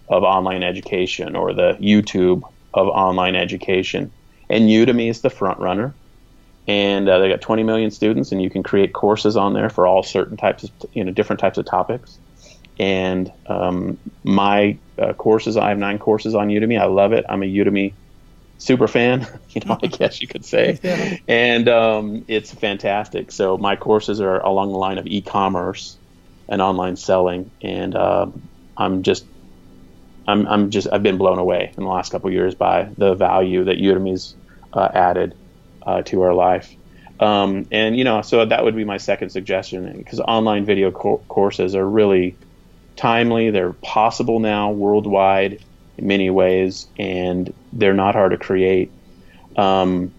of online education or the YouTube of online education. And Udemy is the front runner. And they got 20 million students, and you can create courses on there for all certain types of, different types of topics. And my courses, I have 9 courses on Udemy. I love it. I'm a Udemy super fan, I guess you could say. Yeah. And it's fantastic. So my courses are along the line of e-commerce and online selling. And I've been blown away in the last couple of years by the value that Udemy's added to our life. So that would be my second suggestion, because online video courses are really timely. They're possible now worldwide in many ways, and they're not hard to create. And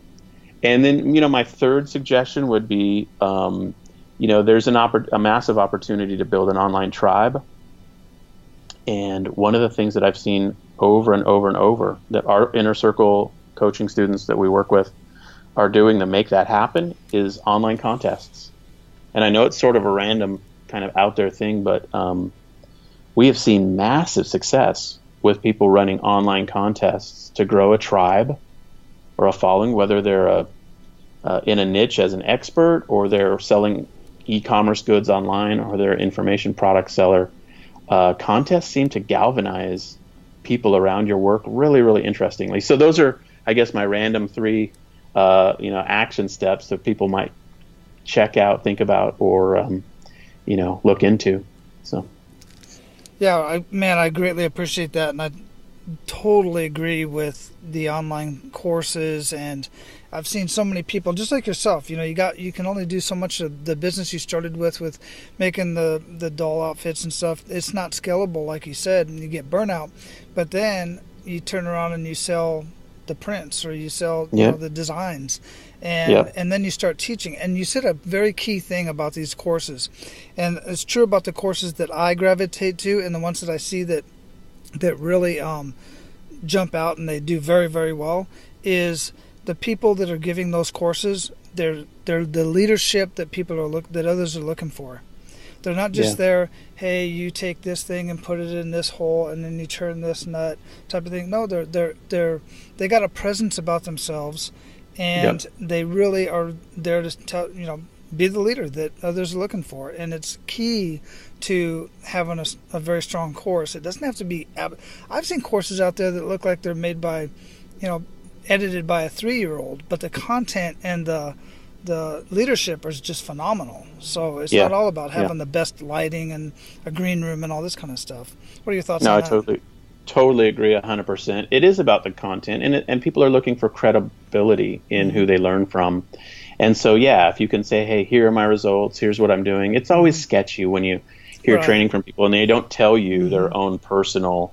then, my third suggestion would be, there's a massive opportunity to build an online tribe. And one of the things that I've seen over and over and over that our inner circle coaching students that we work with are doing to make that happen is online contests. And I know it's sort of a random kind of out there thing, but we have seen massive success with people running online contests to grow a tribe or a following, whether they're in a niche as an expert, or they're selling e-commerce goods online, or they're information product seller. Contests seem to galvanize people around your work really, really interestingly. So those are, I guess, my random 3, action steps that people might check out, think about, or, look into. So. Yeah, I greatly appreciate that, and I totally agree with the online courses. And I've seen so many people, just like yourself, you can only do so much of the business you started with making the doll outfits and stuff. It's not scalable, like you said, and you get burnout. But then you turn around and you sell the prints, or you sell Yep. the designs, and Yep. and then you start teaching. And you said a very key thing about these courses, and it's true about the courses that I gravitate to, and the ones that I see that really jump out and they do very, very well, is the people that are giving those courses. They're the leadership that that others are looking for. They're not just there, hey, you take this thing and put it in this hole and then you turn this nut type of thing. No, they got a presence about themselves, and they really are there to tell, be the leader that others are looking for. And it's key to having a very strong course. It doesn't have to be. I've seen courses out there that look like they're made by, edited by a 3-year-old, but the content and the leadership is just phenomenal. So it's not all about having the best lighting and a green room and all this kind of stuff. What are your thoughts on that? No, I totally agree 100%. It is about the content, and people are looking for credibility in who they learn from. And so, if you can say, hey, here are my results, here's what I'm doing. It's always sketchy when you hear training from people and they don't tell you their own personal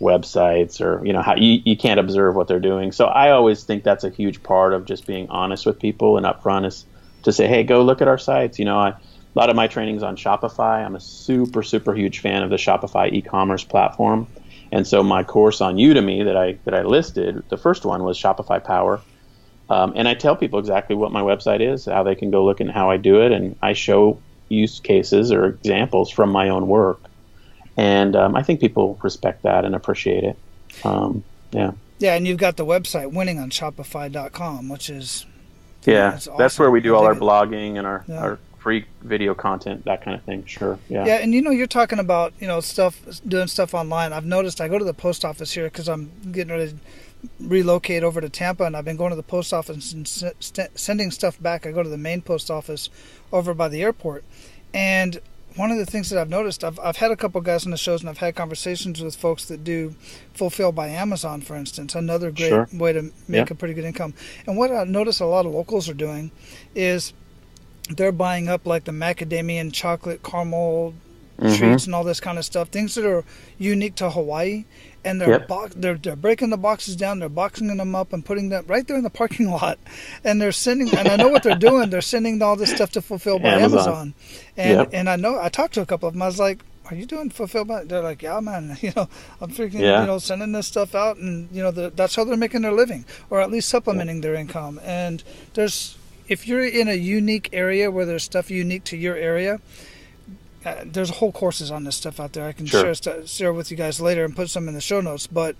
websites, or how you can't observe what they're doing. So I always think that's a huge part of just being honest with people and upfront, is to say, hey, go look at our sites. A lot of my training's on Shopify. I'm a super huge fan of the Shopify e-commerce platform, and so my course on Udemy that I listed, the first one was Shopify Power, and I tell people exactly what my website is, how they can go look and how I do it, and I show use cases or examples from my own work. And I think people respect that and appreciate it. Yeah, and you've got the website winning on Shopify.com, which is awesome. That's where we do all our blogging and our Yeah. free video content, that kind of thing. Sure. Yeah. Yeah, and you're talking about doing stuff online. I've noticed I go to the post office here because I'm getting ready to relocate over to Tampa, and I've been going to the post office and sending stuff back. I go to the main post office over by the airport, and one of the things that I've noticed, I've had a couple guys on the shows, and I've had conversations with folks that do Fulfill by Amazon, for instance, another great way to make a pretty good income. And what I notice a lot of locals are doing is they're buying up like the macadamia chocolate caramel treats and all this kind of stuff, things that are unique to Hawaii, and they're breaking the boxes down, they're boxing them up and putting them right there in the parking lot, and they're sending, and I know what they're doing, they're sending all this stuff to Fulfill by Amazon. And I know, I talked to a couple of them, I was like, are you doing Fulfill by? They're like, yeah, man, I'm freaking, sending this stuff out, and that's how they're making their living, or at least supplementing their income. And if you're in a unique area where there's stuff unique to your area, there's whole courses on this stuff out there. I can share with you guys later and put some in the show notes. But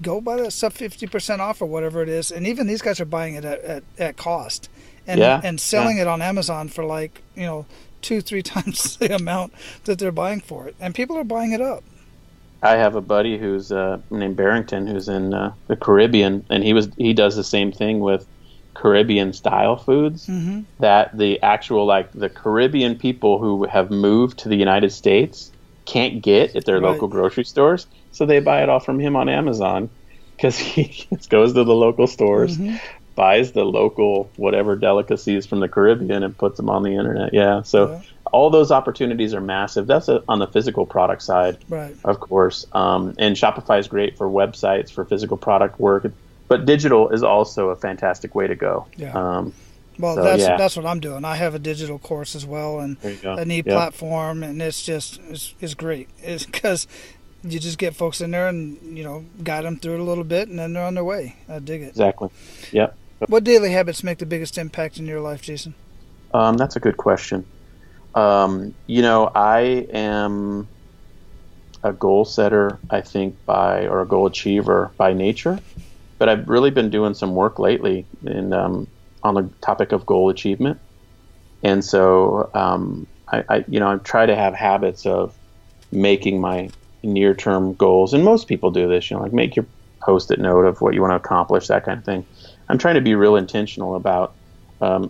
go buy that stuff 50% off or whatever it is. And even these guys are buying it at cost and selling it on Amazon for 2-3 times the amount that they're buying for it. And people are buying it up. I have a buddy who's named Barrington, who's in the Caribbean, and he does the same thing with Caribbean style foods, that the actual the Caribbean people who have moved to the United States can't get at their local grocery stores, so they buy it all from him on Amazon, because he goes to the local stores, buys the local whatever delicacies from the Caribbean and puts them on the internet. So all those opportunities are massive. That's on the physical product side, of course, and Shopify is great for websites, for physical product work. But digital is also a fantastic way to go. That's what I'm doing. I have a digital course as well, and a neat platform, and it's great. It's because you just get folks in there and guide them through it a little bit, and then they're on their way. I dig it. Exactly. Yep. What daily habits make the biggest impact in your life, Jason? That's a good question. I am a goal setter, I think, or a goal achiever by nature. But I've really been doing some work lately on the topic of goal achievement, and so I try to have habits of making my near-term goals, and most people do this. Make your post-it note of what you want to accomplish, that kind of thing. I'm trying to be real intentional about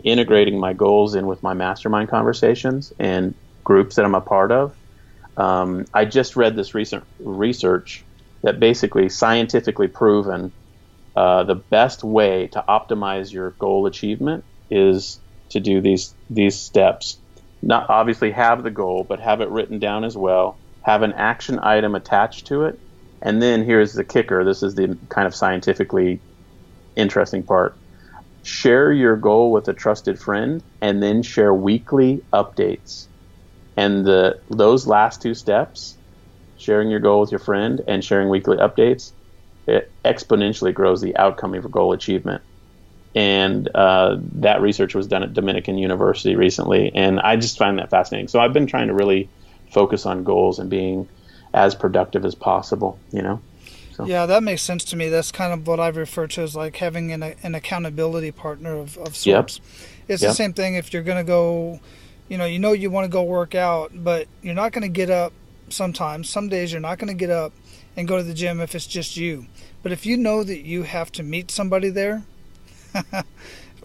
integrating my goals in with my mastermind conversations and groups that I'm a part of. I just read this recent research that basically scientifically proven the best way to optimize your goal achievement is to do these steps. Not obviously have the goal, but have it written down as well. Have an action item attached to it, and then here's the kicker. This is the kind of scientifically interesting part. Share your goal with a trusted friend and then share weekly updates. And those last two steps, sharing your goal with your friend and sharing weekly updates, it exponentially grows the outcome of your goal achievement. And that research was done at Dominican University recently, and I just find that fascinating. So I've been trying to really focus on goals and being as productive as possible, So. Yeah, that makes sense to me. That's kind of what I refer to as like having an accountability partner of sorts. Yep. It's the same thing if you're going to go, you want to go work out, but you're not going to get up sometimes. Some days you're not going to get up and go to the gym if it's just you. But if you know that you have to meet somebody there,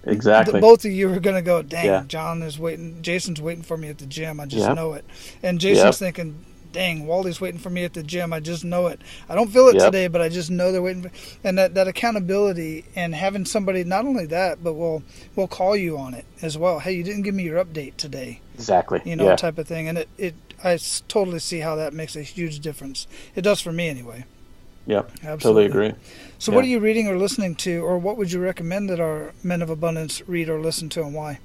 exactly, both of you are going to go, dang, yeah. Jason's waiting for me at the gym. I just know it. And Jason's thinking, dang, Wally's waiting for me at the gym. I just know it. I don't feel it today, but I just know they're waiting. And that accountability and having somebody, not only that, but will call you on it as well. Hey, you didn't give me your update today. Exactly. Type of thing. And I totally see how that makes a huge difference. It does for me anyway. Yep. Absolutely. Totally agree. So what are you reading or listening to, or what would you recommend that our Men of Abundance read or listen to, and why?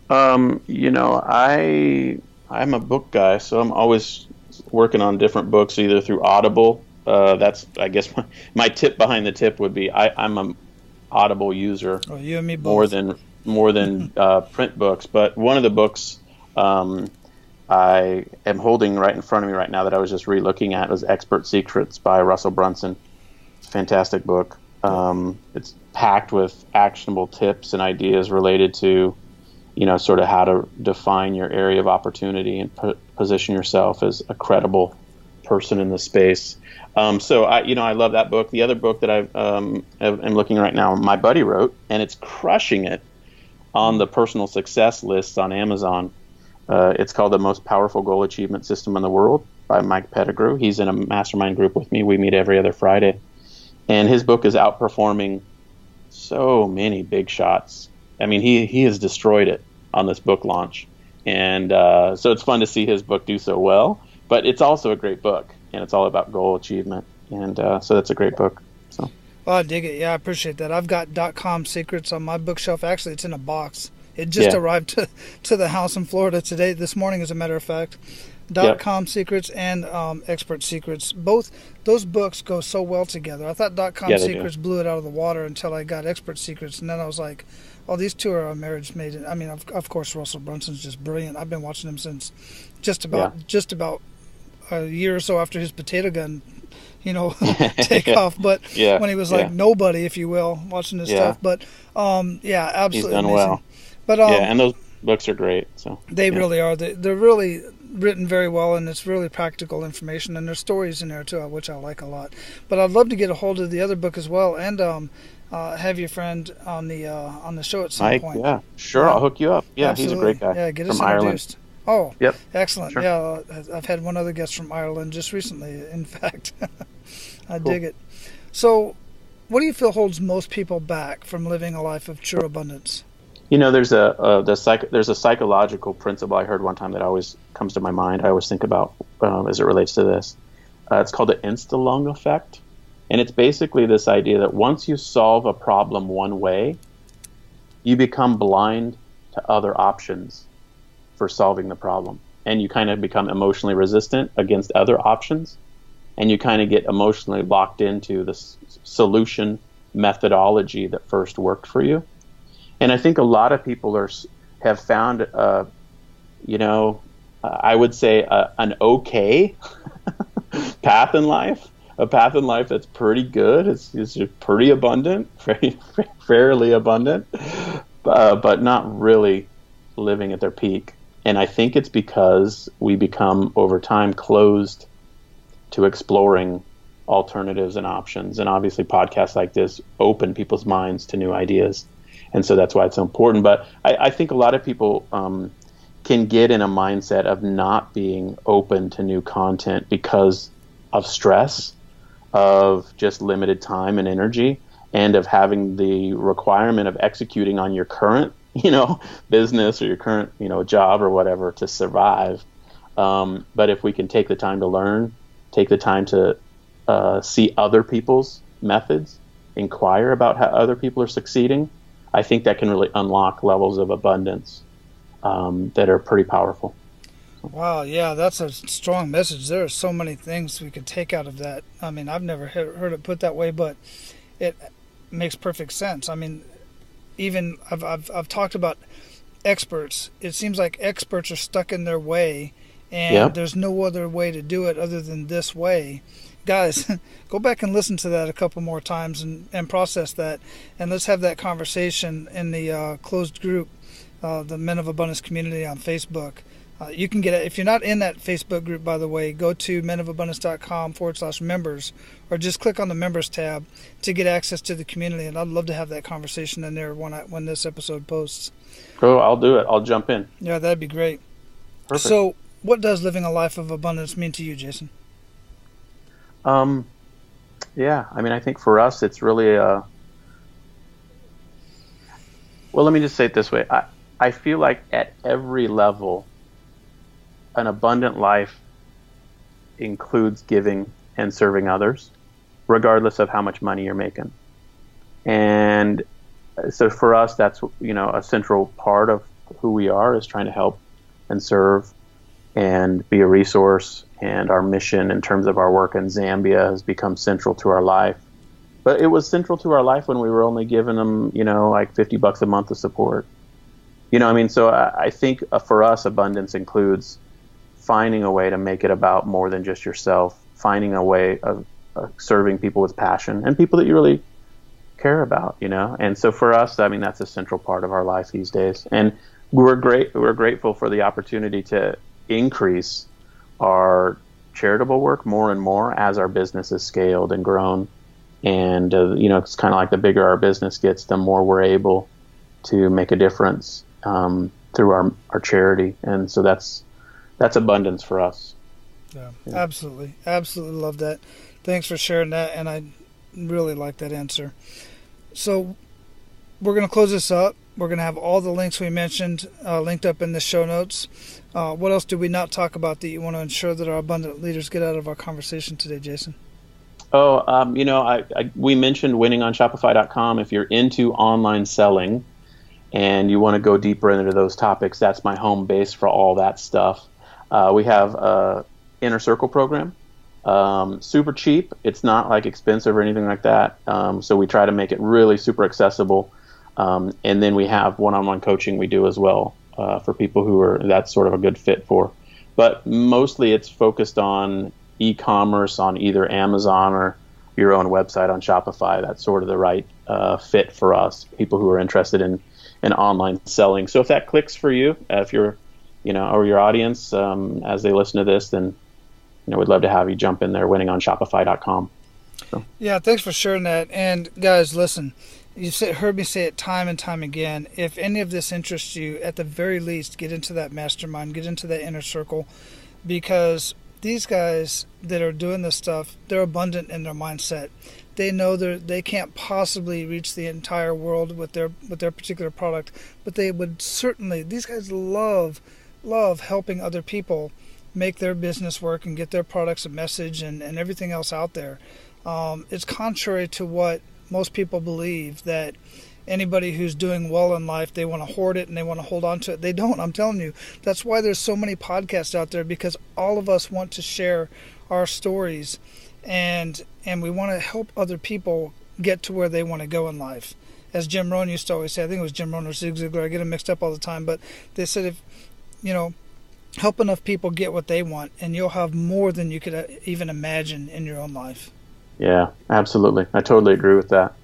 I'm a book guy, so I'm always working on different books, either through Audible. That's, I guess, my tip behind the tip would be I'm an Audible user. Oh, you and me both. More than print books. But one of the books I am holding right in front of me right now that I was just re-looking at was Expert Secrets by Russell Brunson. It's a fantastic book. It's packed with actionable tips and ideas related to, sort of how to define your area of opportunity and position yourself as a credible person in the space. So I love that book. The other book that I'm looking right now, my buddy wrote, and it's crushing it on the personal success lists on Amazon. It's called The Most Powerful Goal Achievement System in the World by Mike Pettigrew. He's in a mastermind group with me. We meet every other Friday. And his book is outperforming so many big shots. I mean, he has destroyed it on this book launch. And so it's fun to see his book do so well. But it's also a great book, and it's all about goal achievement. And so that's a great book. So. Well, I dig it. Yeah, I appreciate that. I've got .com Secrets on my bookshelf. Actually, it's in a box. It just arrived to the house in Florida this morning, as a matter of fact. .com Secrets and Expert Secrets. Both those books go so well together. I thought .com Secrets blew it out of the water until I got Expert Secrets, and then I was like, oh, these two are a marriage made. I mean, of course, Russell Brunson's just brilliant. I've been watching him since just about a year or so after his potato gun, take off. But when he was like nobody, if you will, watching his stuff. But absolutely he's done amazing. Well. But and those books are great. So they really are. They're really written very well, and it's really practical information, and there's stories in there too, which I like a lot. But I'd love to get a hold of the other book as well, and have your friend on the show at some point. Yeah, sure, I'll hook you up. Yeah, absolutely. He's a great guy. Yeah, get us from introduced. Ireland. Oh, yep, excellent. Sure. Yeah, I've had one other guest from Ireland just recently. In fact, I dig it. So, what do you feel holds most people back from living a life of true abundance? There's a psychological principle I heard one time that always comes to my mind. I always think about as it relates to this. It's called the Insta-Lung effect. And it's basically this idea that once you solve a problem one way, you become blind to other options for solving the problem. And you kind of become emotionally resistant against other options. And you kind of get emotionally locked into the solution methodology that first worked for you. And I think a lot of people have found, I would say an okay path in life, a path in life that's pretty good. It's pretty abundant, fairly abundant, but not really living at their peak. And I think it's because we become, over time, closed to exploring alternatives and options. And obviously podcasts like this open people's minds to new ideas. And so that's why it's so important. But I think a lot of people can get in a mindset of not being open to new content because of stress, of just limited time and energy, and of having the requirement of executing on your current, business or your current, job or whatever to survive. But if we can take the time to learn, take the time to see other people's methods, inquire about how other people are succeeding, I think that can really unlock levels of abundance that are pretty powerful. Wow, yeah, that's a strong message. There are so many things we could take out of that. I mean, I've never heard it put that way, but it makes perfect sense. I mean, even I've talked about experts. It seems like experts are stuck in their way, and Yep. there's no other way to do it other than this way. Guys, go back and listen to that a couple more times and process that, and let's have that conversation in the closed group, the Men of Abundance community on Facebook. You can get it. If you're not in that Facebook group, by the way, go to menofabundance.com/members, or just click on the members tab to get access to the community. And I'd love to have that conversation in there when this episode posts. Oh, I'll do it. I'll jump in. Yeah, that'd be great. Perfect. So, what does living a life of abundance mean to you, Jason? Yeah, I mean, I think for us, it's really well, let me just say it this way. I feel like at every level, an abundant life includes giving and serving others, regardless of how much money you're making. And so for us, that's, a central part of who we are, is trying to help and serve and be a resource. And our mission in terms of our work in Zambia has become central to our life. But it was central to our life when we were only giving them, like $50 a month of support. So I think for us, abundance includes finding a way to make it about more than just yourself, finding a way of serving people with passion and people that you really care about, And so for us, I mean, that's a central part of our life these days. And we're grateful for the opportunity to increase our charitable work more and more as our business has scaled and grown. And, it's kind of like the bigger our business gets, the more we're able to make a difference through our charity. And so that's abundance for us. Yeah, absolutely. Absolutely love that. Thanks for sharing that. And I really like that answer. So we're going to close this up. We're going to have all the links we mentioned linked up in the show notes. What else did we not talk about that you want to ensure that our abundant leaders get out of our conversation today, Jason? We mentioned winning on Shopify.com. If you're into online selling and you want to go deeper into those topics, that's my home base for all that stuff. We have a Inner Circle program. Super cheap. It's not like expensive or anything like that. So we try to make it really super accessible. And then we have one-on-one coaching we do as well for people that's sort of a good fit for. But mostly it's focused on e-commerce on either Amazon or your own website on Shopify. That's sort of the right fit for us, people who are interested in online selling. So if that clicks for you, if you're, or your audience, as they listen to this, then, we'd love to have you jump in there, winningonshopify.com. So. Yeah, thanks for sharing that. And guys, listen, you've heard me say it time and time again. If any of this interests you, at the very least, get into that mastermind, get into that inner circle, because these guys that are doing this stuff, they're abundant in their mindset. They know they can't possibly reach the entire world with their particular product, but they would certainly. These guys love helping other people make their business work and get their products a message and everything else out there. It's contrary to what most people believe, that anybody who's doing well in life, they want to hoard it and they want to hold on to it. They don't. I'm telling you. That's why there's so many podcasts out there, because all of us want to share our stories and we want to help other people get to where they want to go in life. As Jim Rohn used to always say, I think it was Jim Rohn or Zig Ziglar, I get them mixed up all the time, but they said, if, help enough people get what they want, and you'll have more than you could even imagine in your own life. Yeah, absolutely. I totally agree with that.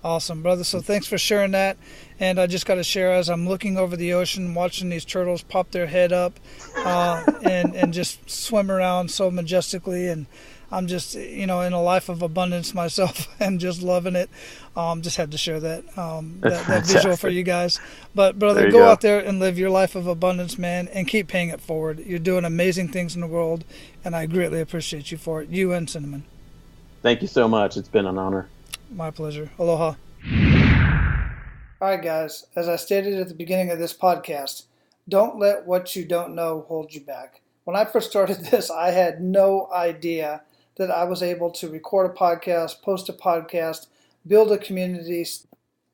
Awesome, brother. So thanks for sharing that. And I just got to share, as I'm looking over the ocean, watching these turtles pop their head up and just swim around so majestically. And I'm just, in a life of abundance myself and just loving it. Just had to share that visual for you guys. But brother, go out there and live your life of abundance, man, and keep paying it forward. You're doing amazing things in the world, and I greatly appreciate you for it. You and Cinnamon. Thank you so much. It's been an honor. My pleasure. Aloha. All right, guys. As I stated at the beginning of this podcast, don't let what you don't know hold you back. When I first started this, I had no idea that I was able to record a podcast, post a podcast, build a community,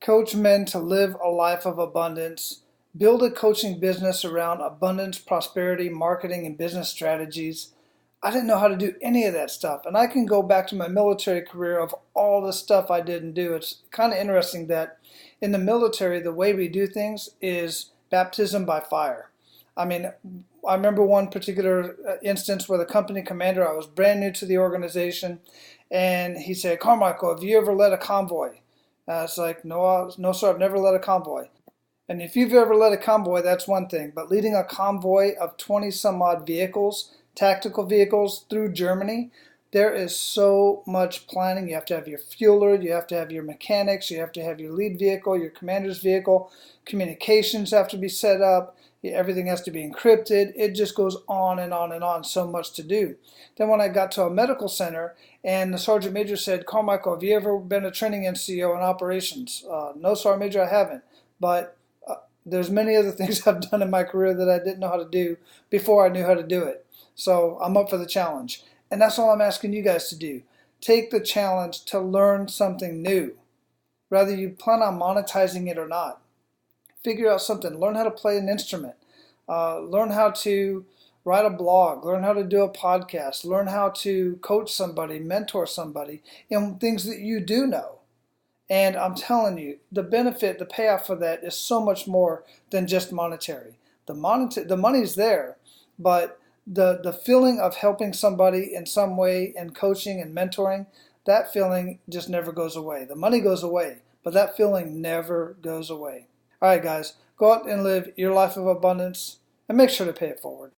coach men to live a life of abundance, build a coaching business around abundance, prosperity, marketing, and business strategies. I didn't know how to do any of that stuff. And I can go back to my military career of all the stuff I didn't do. It's kind of interesting that in the military, the way we do things is baptism by fire. I mean, I remember one particular instance where the company commander, I was brand new to the organization, and he said, "Carmichael, have you ever led a convoy?" It's like, no, sir, I've never led a convoy. And if you've ever led a convoy, that's one thing. But leading a convoy of 20 some odd vehicles, tactical vehicles through Germany, there is so much planning. You have to have your fueler, you have to have your mechanics, you have to have your lead vehicle, your commander's vehicle, communications have to be set up, everything has to be encrypted. It just goes on and on and on, so much to do. Then when I got to a medical center and the sergeant major said, "Carmichael, have you ever been a training NCO in operations?" No, Sergeant Major, I haven't. But there's many other things I've done in my career that I didn't know how to do before I knew how to do it. So I'm up for the challenge. And that's all I'm asking you guys to do. Take the challenge to learn something new, whether you plan on monetizing it or not. Figure out something. Learn how to play an instrument. Learn how to write a blog. Learn how to do a podcast. Learn how to coach somebody, mentor somebody in things that you do know. And I'm telling you, the benefit, the payoff for that is so much more than just monetary. The money's there, but the feeling of helping somebody in some way and coaching and mentoring, that feeling just never goes away. The money goes away, but that feeling never goes away. All right, guys, go out and live your life of abundance and make sure to pay it forward.